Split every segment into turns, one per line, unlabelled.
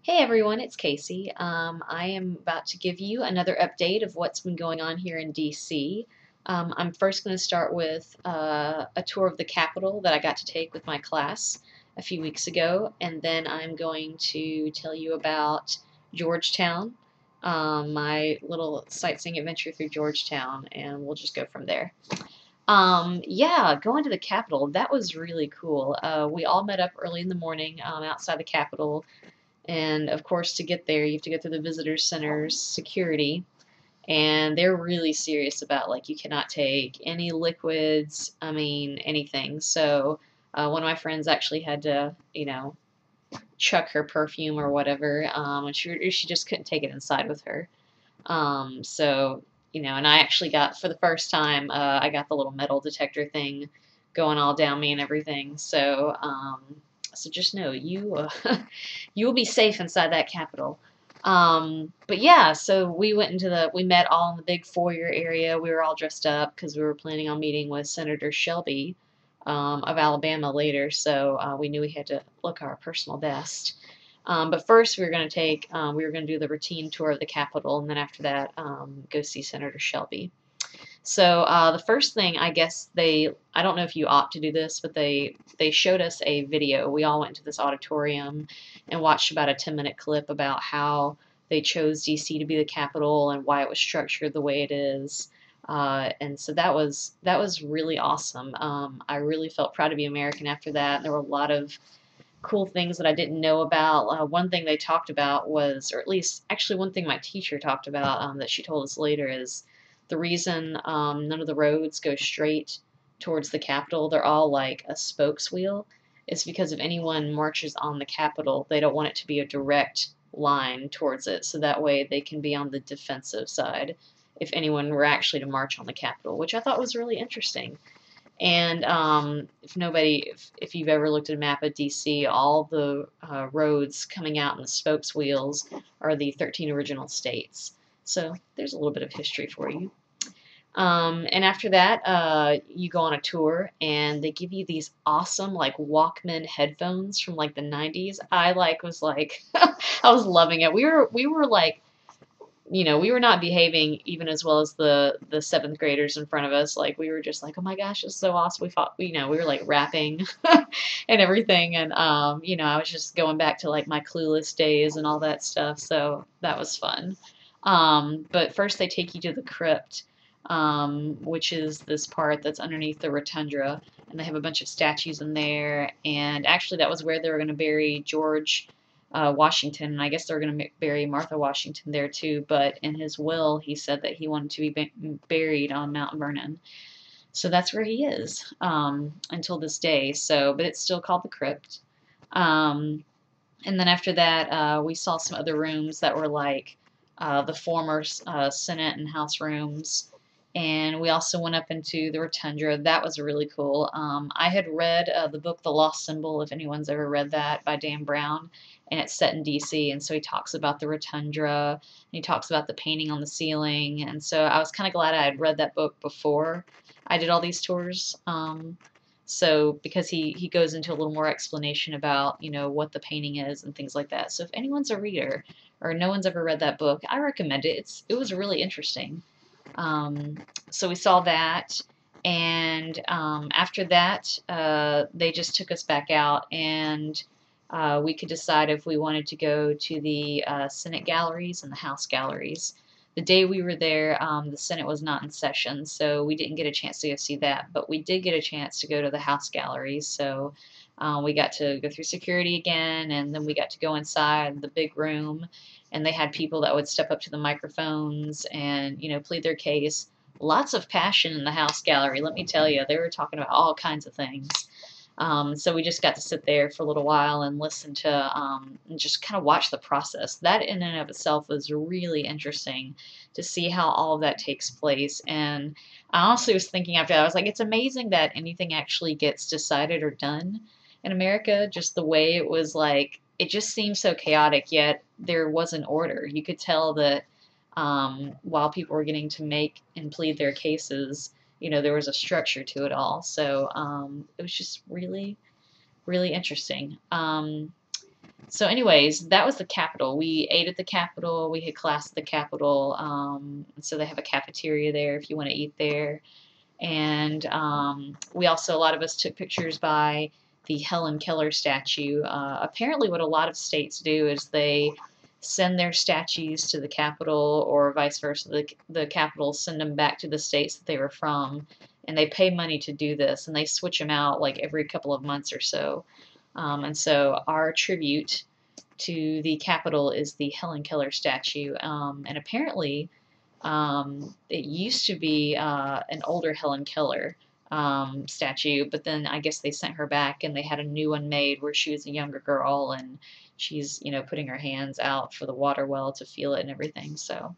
Hey everyone, it's Casey. I am about to give you another update of what's been going on here in DC. I'm first going to start with a tour of the Capitol that I got to take with my class a few weeks ago, and then I'm going to tell you about Georgetown, my little sightseeing adventure through Georgetown, and we'll just go from there. Yeah, going to the Capitol, that was really cool. We all met up early in the morning outside the Capitol. And of course, to get there, you have to go through the visitor center's security, and they're really serious about like you cannot take any liquids. I mean, anything. So one of my friends actually had to, chuck her perfume or whatever, and she just couldn't take it inside with her. And I actually got for the first time, I got the little metal detector thing going all down me and everything. So just know you will be safe inside that Capitol. But yeah, so we met all in the big foyer area. We were all dressed up because we were planning on meeting with Senator Shelby of Alabama later. So we knew we had to look our personal best. But first, we were going to do the routine tour of the Capitol, and then after that, go see Senator Shelby. So the first thing, I guess I don't know if you opt to do this, but they showed us a video. We all went to this auditorium and watched about a 10-minute clip about how they chose DC to be the capital and why it was structured the way it is. And so that was really awesome. I really felt proud to be American after that. There were a lot of cool things that I didn't know about. One thing they talked about was, or at least actually one thing my teacher talked about that she told us later is the reason none of the roads go straight towards the Capitol, they're all like a spokes wheel, is because if anyone marches on the Capitol, they don't want it to be a direct line towards it, so that way they can be on the defensive side if anyone were actually to march on the Capitol, which I thought was really interesting. And if you've ever looked at a map of DC, all the roads coming out in the spokes wheels are the 13 original states. So there's a little bit of history for you. And after that, you go on a tour, and they give you these awesome like Walkman headphones from like the 90s. I I was loving it. We were like, we were not behaving even as well as the seventh graders in front of us. Like we were just like, oh my gosh, it's so awesome. We were like rapping and everything, and I was just going back to like my Clueless days and all that stuff. So that was fun. But first they take you to the crypt, which is this part that's underneath the rotunda, and they have a bunch of statues in there. And actually, that was where they were going to bury George Washington, and I guess they're going to bury Martha Washington there too. But in his will, he said that he wanted to be buried on Mount Vernon. So that's where he is until this day. But it's still called the crypt. And then after that, we saw some other rooms that were like the former Senate and House rooms. And we also went up into the rotunda. That was really cool. I had read the book The Lost Symbol, if anyone's ever read that, by Dan Brown, and it's set in DC. And so he talks about the rotunda, and he talks about the painting on the ceiling. And so I was kind of glad I had read that book before I did all these tours. Because he goes into a little more explanation about, what the painting is and things like that. So if anyone's a reader or no one's ever read that book, I recommend it. It was really interesting. So we saw that, and after that, they just took us back out, and we could decide if we wanted to go to the Senate galleries and the House galleries. The day we were there, the Senate was not in session, so we didn't get a chance to go see that, but we did get a chance to go to the House galleries. So we got to go through security again, and then we got to go inside the big room, and they had people that would step up to the microphones and, plead their case. Lots of passion in the House gallery, let me tell you. They were talking about all kinds of things. So we just got to sit there for a little while and listen to, and just kind of watch the process. That in and of itself was really interesting to see how all of that takes place. And I honestly was thinking after that, I was like, it's amazing that anything actually gets decided or done in America, just the way it was like, it just seemed so chaotic, yet there was an order. You could tell that while people were getting to make and plead their cases, there was a structure to it all. So it was just really, really interesting. So anyways, that was the Capitol. We ate at the Capitol. We had class at the Capitol. So they have a cafeteria there if you want to eat there. And we also, a lot of us took pictures by the Helen Keller statue. Apparently what a lot of states do is they send their statues to the Capitol, or vice versa. The Capitol send them back to the states that they were from, and they pay money to do this, and they switch them out like every couple of months or so. And so our tribute to the Capitol is the Helen Keller statue. And apparently it used to be an older Helen Keller statue, but then I guess they sent her back and they had a new one made where she was a younger girl and she's, putting her hands out for the water well to feel it and everything. So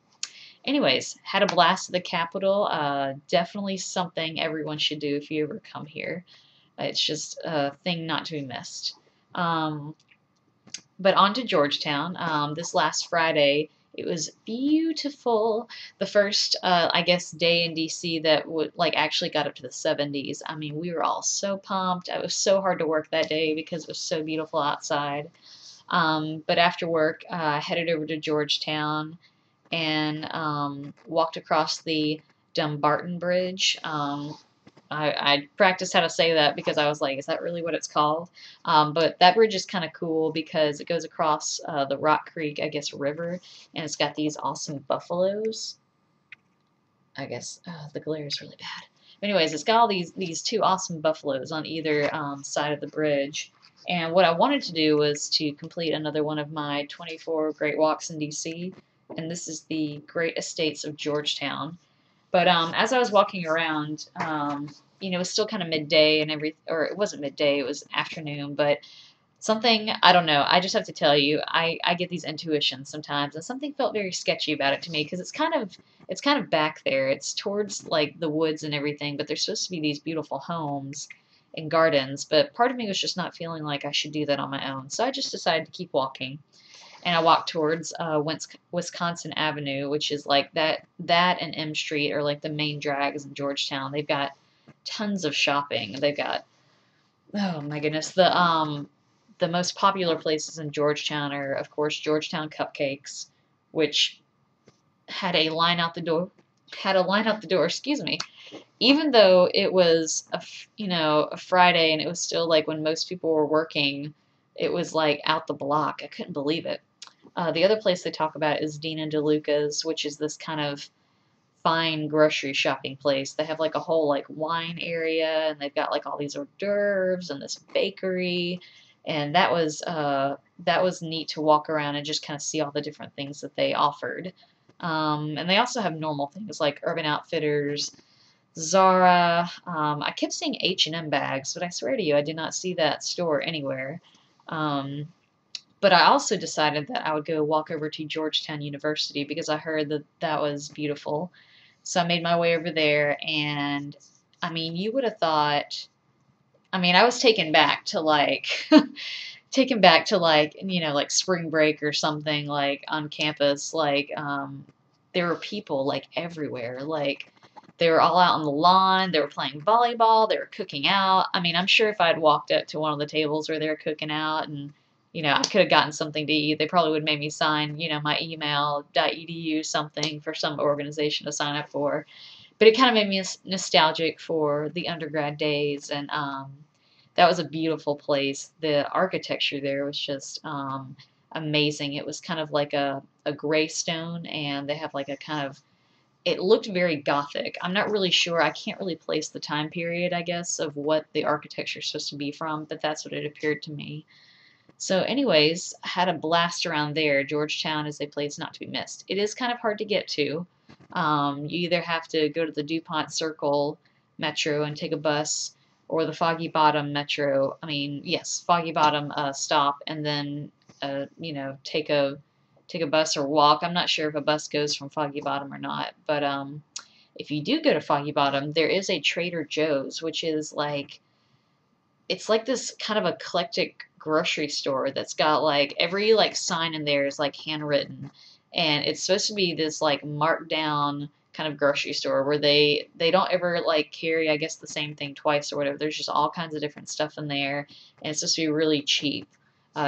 anyways, had a blast at the Capitol. Definitely something everyone should do if you ever come here. It's just a thing not to be missed. But on to Georgetown. This last Friday, it was beautiful. The first, I guess, day in DC that would actually got up to the 70s. I mean, we were all so pumped. It was so hard to work that day because it was so beautiful outside. But after work, I headed over to Georgetown and walked across the Dumbarton Bridge. I practiced how to say that because I was like, is that really what it's called? But that bridge is kind of cool because it goes across the Rock Creek, I guess, river, and it's got these awesome buffaloes. I guess the glare is really bad. But anyways, it's got all these two awesome buffaloes on either side of the bridge. And what I wanted to do was to complete another one of my 24 Great Walks in DC, and this is the Great Estates of Georgetown. But as I was walking around, it was still kind of midday and or it wasn't midday, it was afternoon, but something, I don't know, I just have to tell you, I get these intuitions sometimes, and something felt very sketchy about it to me, because it's kind of back there, it's towards like the woods and everything, but there's supposed to be these beautiful homes and gardens, but part of me was just not feeling like I should do that on my own, so I just decided to keep walking. And I walked towards Wisconsin Avenue, which is like that and M Street are like the main drags in Georgetown. They've got tons of shopping. They've got, oh my goodness, the most popular places in Georgetown are, of course, Georgetown Cupcakes, which had a line out the door. Excuse me. Even though it was a Friday and it was still like when most people were working, it was like out the block. I couldn't believe it. The other place they talk about is Dean and DeLuca's, which is this kind of fine grocery shopping place. They have like a whole like wine area, and they've got like all these hors d'oeuvres and this bakery, and that was neat to walk around and just kind of see all the different things that they offered. And they also have normal things like Urban Outfitters, Zara. I kept seeing H&M bags, but I swear to you, I did not see that store anywhere. But I also decided that I would go walk over to Georgetown University because I heard that that was beautiful. So I made my way over there, and I mean, you would have thought, I mean, I was taken back to like, like spring break or something, like on campus. Like, there were people like everywhere. Like, they were all out on the lawn. They were playing volleyball. They were cooking out. I mean, I'm sure if I'd walked up to one of the tables where they were cooking out and, I could have gotten something to eat, they probably would have made me sign, my email.edu something for some organization to sign up for. But it kind of made me nostalgic for the undergrad days, and that was a beautiful place. The architecture there was just amazing. It was kind of like a gray stone, and they have like a kind of, it looked very Gothic. I'm not really sure. I can't really place the time period, I guess, of what the architecture is supposed to be from, but that's what it appeared to me. So anyways, I had a blast around there. Georgetown is a place not to be missed. It is kind of hard to get to. You either have to go to the DuPont Circle Metro and take a bus, or the Foggy Bottom Metro. I mean, yes, Foggy Bottom stop, and then take a bus or walk. I'm not sure if a bus goes from Foggy Bottom or not, but if you do go to Foggy Bottom, there is a Trader Joe's, which is like, it's like this kind of eclectic grocery store that's got like every like sign in there is like handwritten, and it's supposed to be this like marked down kind of grocery store where they don't ever like carry, I guess, the same thing twice or whatever. There's just all kinds of different stuff in there, and it's supposed to be really cheap.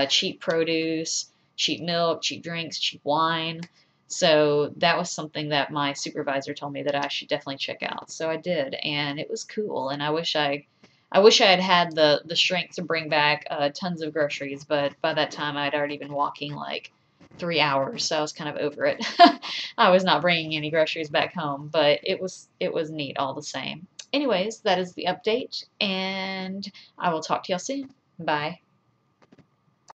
cheap produce, cheap milk, cheap drinks, cheap wine. So that was something that my supervisor told me that I should definitely check out. So I did, and it was cool. And I wish I had had the strength to bring back tons of groceries, but by that time I'd already been walking like 3 hours, so I was kind of over it. I was not bringing any groceries back home, but it was neat all the same. Anyways, that is the update, and I will talk to y'all soon. Bye.